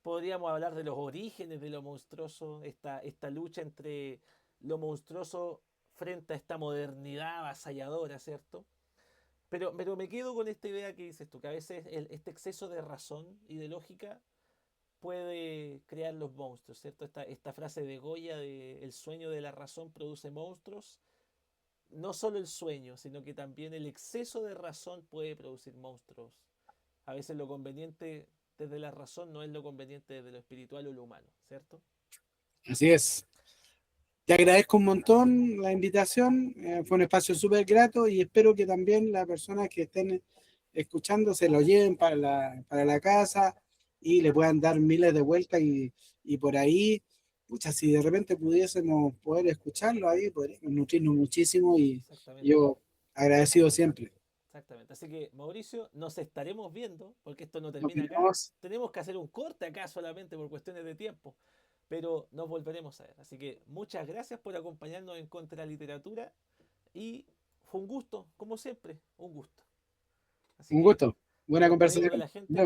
A: Podríamos hablar de los orígenes de lo monstruoso, esta lucha entre lo monstruoso frente a esta modernidad avasalladora, ¿cierto? Pero me quedo con esta idea que dices tú, que a veces este exceso de razón y de lógica puede crear los monstruos, ¿cierto? Esta frase de Goya de el sueño de la razón produce monstruos. No solo el sueño, sino que también el exceso de razón puede producir monstruos. A veces lo conveniente desde la razón no es lo conveniente desde lo espiritual o lo humano, ¿cierto?
B: Así es. Te agradezco un montón la invitación, fue un espacio súper grato y espero que también las personas que estén escuchando se lo lleven para la casa y le puedan dar miles de vueltas y por ahí, pucha, si de repente pudiésemos poder escucharlo ahí, podríamos nutrirnos muchísimo y
A: Exactamente.
B: yo agradecido siempre.
A: Exactamente. Así que, Mauricio, nos estaremos viendo, porque esto no
B: Nos
A: termina acá.
B: vemos.
A: Tenemos que hacer un corte acá solamente por cuestiones de tiempo, pero nos volveremos a ver. Así que muchas gracias por acompañarnos en Contra la Literatura y fue un gusto, como siempre, un gusto. Así
B: Un
A: que
B: gusto.
A: me
B: Buena
A: despido de
B: conversación.
A: la
B: Nos
A: gente.
B: vemos.